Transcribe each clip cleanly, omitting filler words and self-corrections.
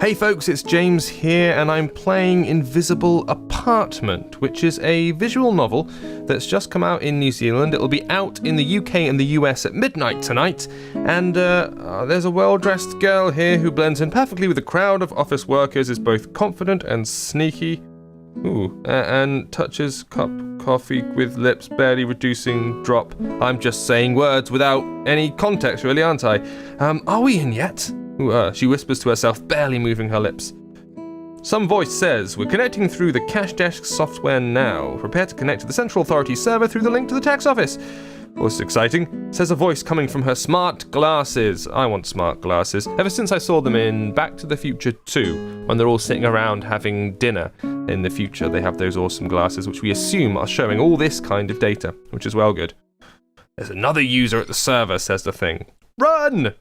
Hey folks, it's James here, and I'm playing Invisible Apartment, which is a visual novel that's just come out in New Zealand. It'll be out in the UK and the US at midnight tonight, and there's a well-dressed girl here who blends in perfectly with the crowd of office workers, is both confident and sneaky, and touches cup coffee with lips barely reducing drop. I'm just saying words without any context, really, aren't I? Are we in yet? She whispers to herself, barely moving her lips. Some voice says, "We're connecting through the cash desk software now. Prepare to connect to the Central Authority server through the link to the tax office." Well, this is exciting, says a voice coming from her smart glasses. I want smart glasses. Ever since I saw them in Back to the Future 2, when they're all sitting around having dinner in the future, they have those awesome glasses, which we assume are showing all this kind of data, which is well good. "There's another user at the server," says the thing. "Run!"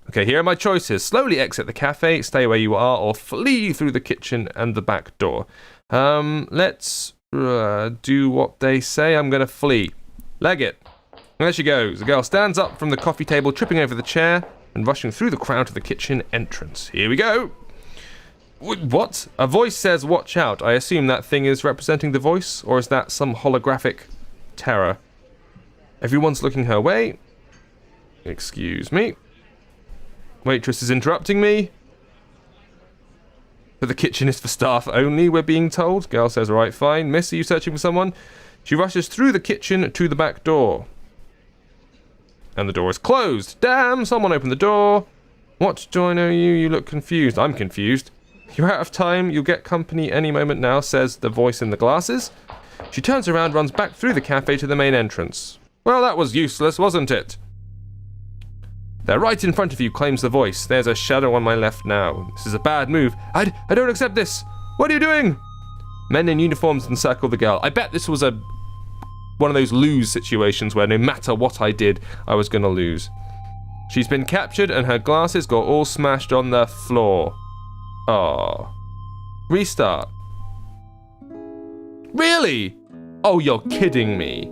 Okay, here are my choices. Slowly exit the cafe, stay where you are, or flee through the kitchen and the back door. Let's do what they say. I'm going to flee. Leg it. There she goes. The girl stands up from the coffee table, tripping over the chair and rushing through the crowd to the kitchen entrance. Here we go. What? A voice says, "Watch out." I assume that thing is representing the voice, or is that some holographic terror? Everyone's looking her way. Excuse me. Waitress is interrupting me. But the kitchen is for staff only, we're being told. Girl says, "Alright, fine. Miss, are you searching for someone?" She rushes through the kitchen to the back door. And the door is closed. Damn, someone opened the door. "What do I know you? You look confused." I'm confused. "You're out of time. You'll get company any moment now," says the voice in the glasses. She turns around, runs back through the cafe to the main entrance. "Well, that was useless, wasn't it?" "They're right in front of you," claims the voice. "There's a shadow on my left now. This is a bad move. I don't accept this. What are you doing?" Men in uniforms encircle the girl. I bet this was one of those lose situations where no matter what I did, I was going to lose. She's been captured and her glasses got all smashed on the floor. Aww. Restart. Really? Oh, you're kidding me.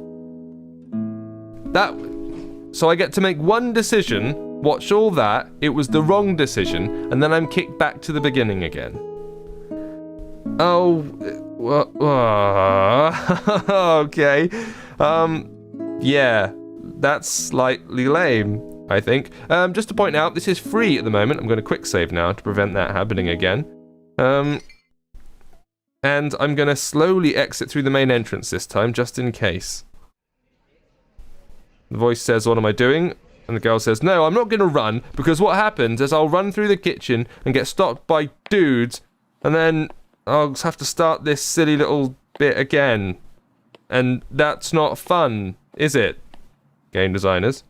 So I get to make one decision, watch all that, it was the wrong decision, and then I'm kicked back to the beginning again. Oh, okay. Yeah, that's slightly lame, I think. Just to point out, this is free at the moment. I'm going to quick save now to prevent that happening again. And I'm going to slowly exit through the main entrance this time, just in case. The voice says, "What am I doing?" And the girl says, "No, I'm not going to run, because what happens is I'll run through the kitchen and get stopped by dudes, and then I'll have to start this silly little bit again. And that's not fun, is it, game designers?"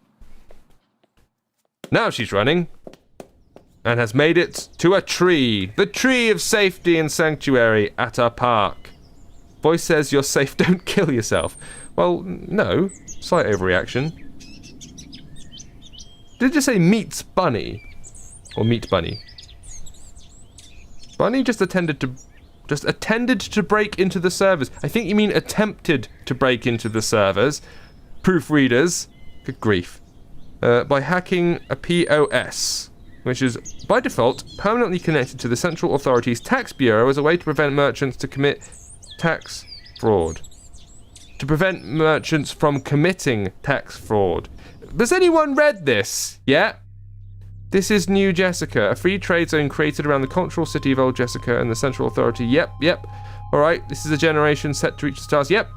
Now she's running, and has made it to a tree. The tree of safety and sanctuary at a park. Voice says, "You're safe, don't kill yourself." Well, no. Slight overreaction. Did you say meets bunny? Or meet bunny? Bunny just attended to break into the servers. I think you mean attempted to break into the servers. Proofreaders. Good grief. By hacking a POS, which is, by default, permanently connected to the Central Authority's Tax Bureau as a way to prevent merchants to commit tax fraud. To prevent merchants from committing tax fraud. Has anyone read this? Yeah? This is New Jessica, a free trade zone created around the cultural city of Old Jessica and the Central Authority. Yep. Alright, this is a generation set to reach the stars. Yep.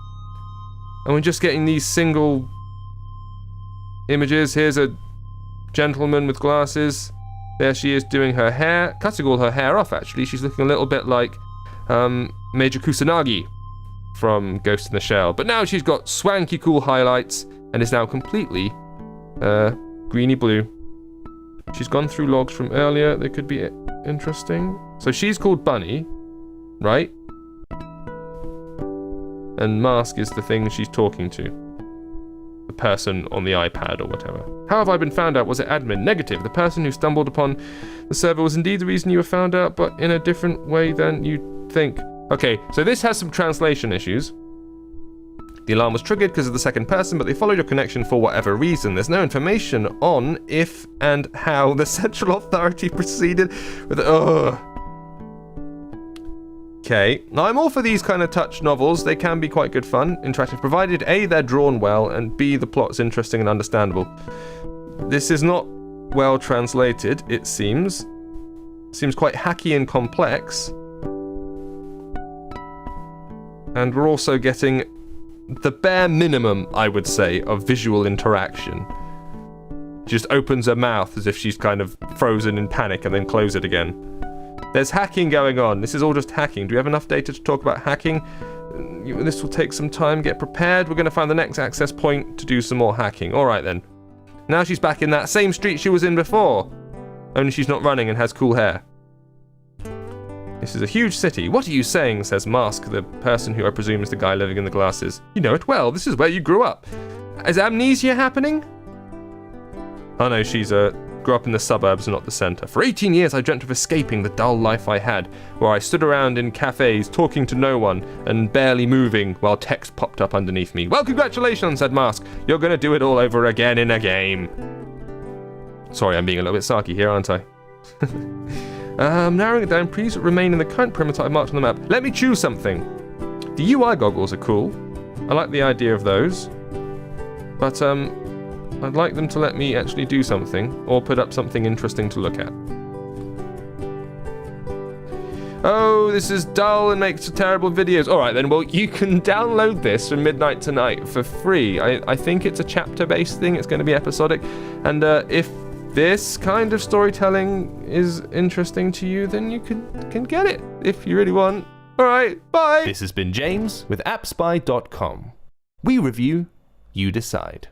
And we're just getting these single images. Here's a gentleman with glasses. There she is doing her hair, cutting all her hair off, actually. She's looking a little bit like Major Kusanagi from Ghost in the Shell. But now she's got swanky cool highlights and is now completely greeny blue. She's gone through logs from earlier. They could be interesting. So she's called Bunny, right? And Mask is the thing she's talking to. The person on the iPad or whatever. How have I been found out? Was it admin? Negative. The person who stumbled upon the server was indeed the reason you were found out, but in a different way than you'd think. Okay, so this has some translation issues. The alarm was triggered because of the second person, but they followed your connection for whatever reason. There's no information on if and how the Central Authority proceeded with... Okay, now I'm all for these kind of touch novels. They can be quite good fun, interactive, provided A, they're drawn well, and B, the plot's interesting and understandable. This is not well translated, it seems. Seems quite hacky and complex. And we're also getting the bare minimum, I would say, of visual interaction. Just opens her mouth as if she's kind of frozen in panic and then close it again. There's hacking going on. This is all just hacking. Do we have enough data to talk about hacking? This will take some time. Get prepared. We're going to find the next access point to do some more hacking. All right, then. Now she's back in that same street she was in before. Only she's not running and has cool hair. This is a huge city. What are you saying, says Mask, the person who I presume is the guy living in the glasses. You know it well. This is where you grew up. Is amnesia happening? Oh no, she's grew up in the suburbs and not the centre. For 18 years I dreamt of escaping the dull life I had, where I stood around in cafes talking to no one and barely moving while text popped up underneath me. Well, congratulations, said Mask. You're going to do it all over again in a game. Sorry, I'm being a little bit sarky here, aren't I? Narrowing it down, please remain in the current perimeter I've marked on the map. Let me choose something. The UI goggles are cool. I like the idea of those. But, I'd like them to let me actually do something, or put up something interesting to look at. Oh, this is dull and makes terrible videos. Alright then, well, you can download this from midnight tonight for free. I think it's a chapter-based thing, it's going to be episodic. And if this kind of storytelling is interesting to you, then you can get it, if you really want. Alright, bye! This has been James with appspy.com. We review, you decide.